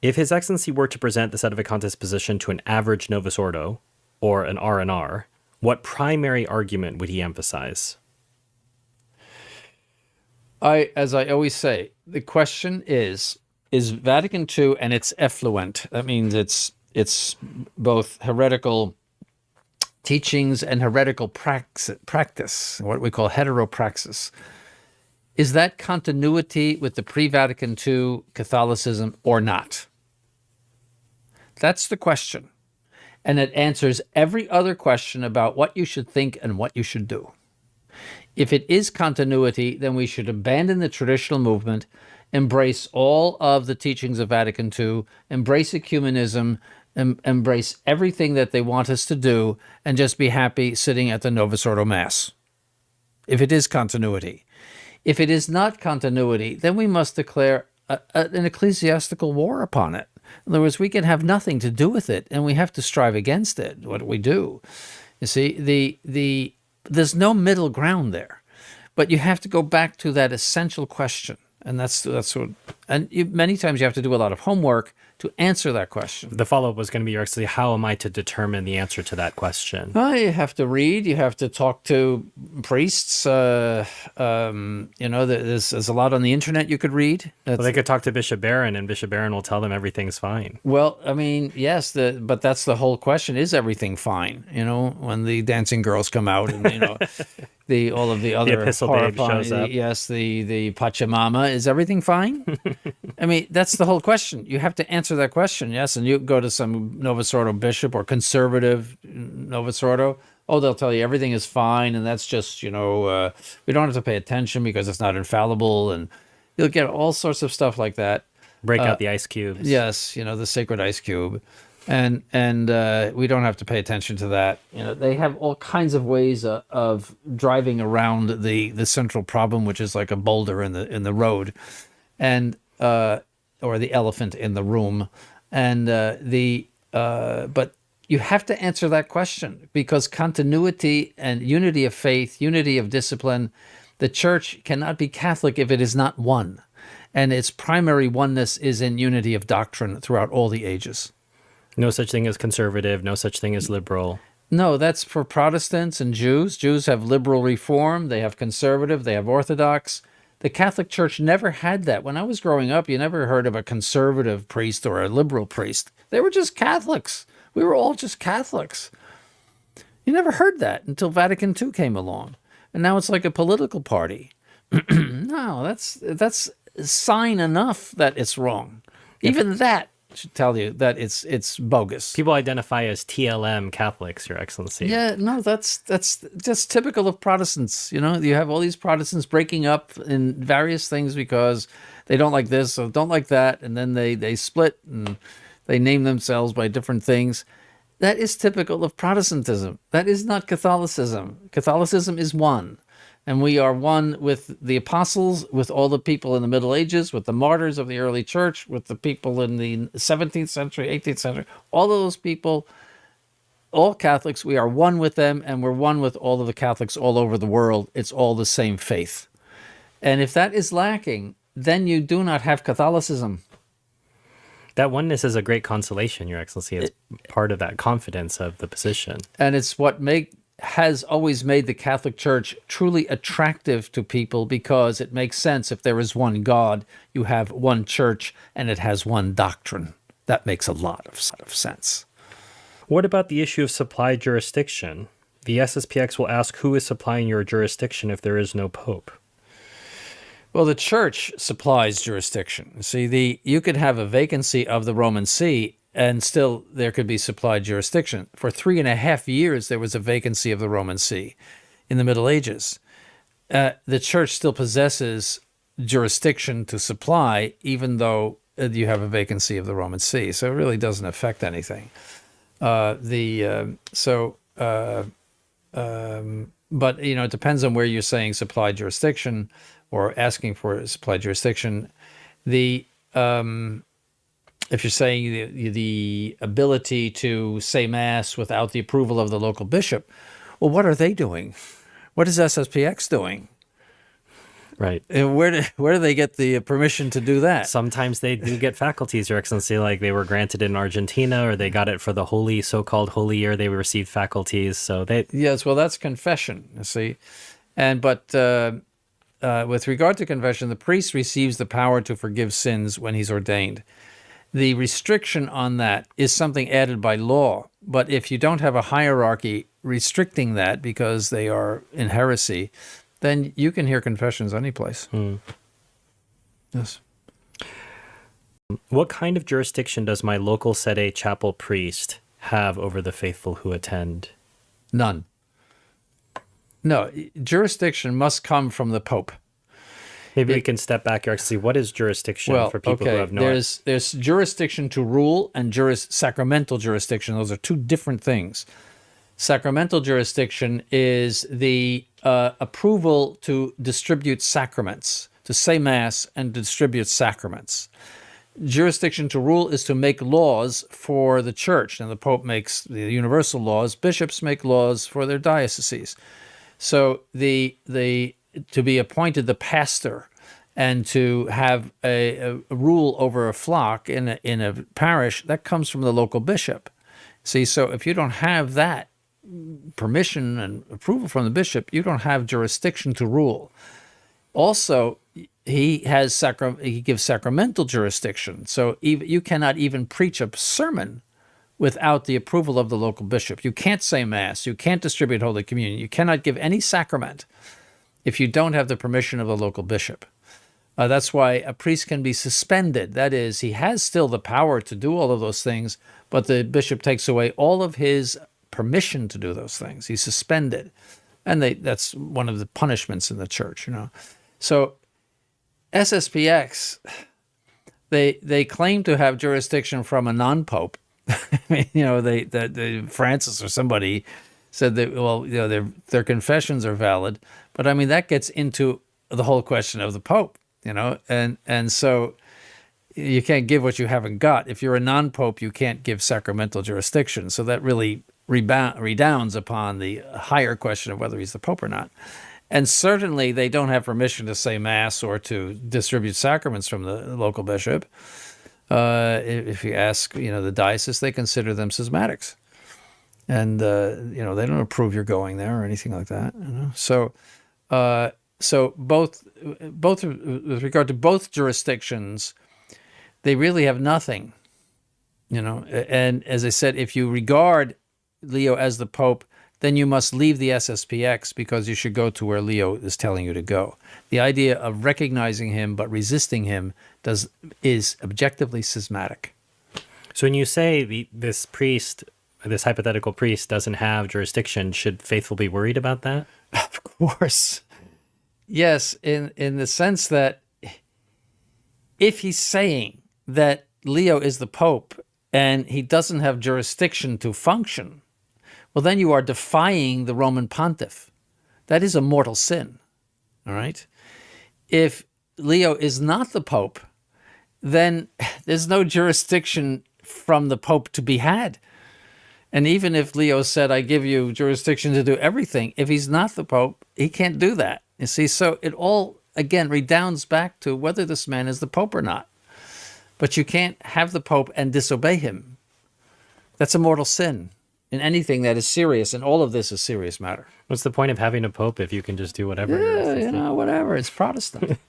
If His Excellency were to present the Sedevacantist position to an average Novus Ordo, or an R&R, what primary argument would he emphasize? As I always say, the question is Vatican II and it's effluent. That means it's both heretical teachings and heretical practice, what we call heteropraxis. Is that continuity with the pre-Vatican II Catholicism or not? That's the question. And it answers every other question about what you should think and what you should do. If it is continuity, then we should abandon the traditional movement, embrace all of the teachings of Vatican II, embrace ecumenism, embrace everything that they want us to do, and just be happy sitting at the Novus Ordo Mass. If it is continuity. If it is not continuity, then we must declare an ecclesiastical war upon it. In other words, we can have nothing to do with it, and we have to strive against it. What do we do? You see, there's no middle ground there, but you have to go back to that essential question, and that's what. And many times you have to do a lot of homework to answer that question. The follow-up was going to be, actually, how am I to determine the answer to that question? Well, you have to read. You have to talk to priests. There's a lot on the internet you could read. Well, they could talk to Bishop Barron, and Bishop Barron will tell them everything's fine. Well, I mean, yes, but that's the whole question. Is everything fine? When the dancing girls come out and, all of the other the Epistle Babe shows up. Yes, the Pachamama. Is everything fine? I mean, that's the whole question. You have to answer that question, yes, and you go to some Novus Ordo bishop or conservative Novus Ordo. Oh, they'll tell you everything is fine, and that's just, we don't have to pay attention because it's not infallible, and you'll get all sorts of stuff like that. Break out the ice cubes. Yes, the sacred ice cube. And we don't have to pay attention to that. They have all kinds of ways of driving around the central problem, which is like a boulder in the road, and or the elephant in the room, and but you have to answer that question, because continuity and unity of faith, unity of discipline, the Church cannot be Catholic if it is not one, and its primary oneness is in unity of doctrine throughout all the ages. No such thing as conservative, no such thing as liberal. No, that's for Protestants and Jews. Jews have liberal reform, they have conservative, they have Orthodox. The Catholic Church never had that. When I was growing up, you never heard of a conservative priest or a liberal priest. They were just Catholics. We were all just Catholics. You never heard that until Vatican II came along. And now it's like a political party. No, that's sign enough that it's wrong. Even that should tell you that it's bogus. People identify as TLM Catholics, Your Excellency. Yeah, no, that's just typical of Protestants. You have all these Protestants breaking up in various things because they don't like this or don't like that, and then they split and they name themselves by different things. That is typical of Protestantism. That is not Catholicism. Catholicism is one. And we are one with the apostles, with all the people in the Middle Ages, with the martyrs of the early church, with the people in the 17th century, 18th century, all of those people, all Catholics, we are one with them, and we're one with all of the Catholics all over the world. It's all the same faith. And if that is lacking, then you do not have Catholicism. That oneness is a great consolation, Your Excellency. It's part of that confidence of the position. And it's what has always made the Catholic Church truly attractive to people, because it makes sense. If there is one God, you have one church, and it has one doctrine. That makes a lot of sense. What about the issue of supply jurisdiction? The SSPX will ask, who is supplying your jurisdiction if there is no pope? Well, the Church supplies jurisdiction. See, you could have a vacancy of the Roman See, and still there could be supplied jurisdiction. For 3.5 years, there was a vacancy of the Roman See in the Middle Ages. The Church still possesses jurisdiction to supply, even though you have a vacancy of the Roman See. So it really doesn't affect anything. But it depends on where you're saying supply jurisdiction or asking for supply jurisdiction. If you're saying the ability to say Mass without the approval of the local bishop, well, what are they doing? What is SSPX doing? Right. And where do they get the permission to do that? Sometimes they do get faculties, Your Excellency, like they were granted in Argentina, or they got it for the so-called holy year. They received faculties. So they. Yes, well, that's confession, you see. But with regard to confession, the priest receives the power to forgive sins when he's ordained. The restriction on that is something added by law. But if you don't have a hierarchy restricting that because they are in heresy, then you can hear confessions any place. Yes. What kind of jurisdiction does my local sede chapel priest have over the faithful who attend? None. No, jurisdiction must come from the Pope. Maybe we can step back here and see what is jurisdiction for people who have no idea. There's jurisdiction to rule and sacramental jurisdiction. Those are two different things. Sacramental jurisdiction is the approval to distribute sacraments, to say Mass and distribute sacraments. Jurisdiction to rule is to make laws for the church, and the Pope makes the universal laws. Bishops make laws for their dioceses. So to be appointed the pastor and to have a rule over a flock in a parish, that comes from the local bishop. See, so if you don't have that permission and approval from the bishop, you don't have jurisdiction to rule. Also, he gives sacramental jurisdiction. So you cannot even preach a sermon without the approval of the local bishop. You can't say Mass. You can't distribute Holy Communion. You cannot give any sacrament if you don't have the permission of the local bishop. That's why a priest can be suspended. That is, he has still the power to do all of those things, but the bishop takes away all of his permission to do those things. He's suspended. And that's one of the punishments in the church, So SSPX, they claim to have jurisdiction from a non-pope. I mean, Francis or somebody said that, well, their confessions are valid, but I mean, that gets into the whole question of the Pope, and so you can't give what you haven't got. If you're a non-pope, you can't give sacramental jurisdiction. So that really redounds upon the higher question of whether he's the Pope or not. And certainly they don't have permission to say Mass or to distribute sacraments from the local bishop. If you ask, the diocese, they consider them schismatics. And, they don't approve your going there or anything like that. So both with regard to both jurisdictions, they really have nothing, And as I said, if you regard Leo as the Pope, then you must leave the SSPX because you should go to where Leo is telling you to go. The idea of recognizing him but resisting him is objectively schismatic. So when you say this hypothetical priest doesn't have jurisdiction, should faithful be worried about that? Of course. Yes, in the sense that if he's saying that Leo is the Pope and he doesn't have jurisdiction to function, well, then you are defying the Roman pontiff. That is a mortal sin, all right? If Leo is not the Pope, then there's no jurisdiction from the Pope to be had. And even if Leo said, I give you jurisdiction to do everything, if he's not the Pope, he can't do that. You see, so it all, again, redounds back to whether this man is the Pope or not. But you can't have the Pope and disobey him. That's a mortal sin in anything that is serious, and all of this is serious matter. What's the point of having a Pope if you can just do whatever? Yeah, whatever. It's Protestant.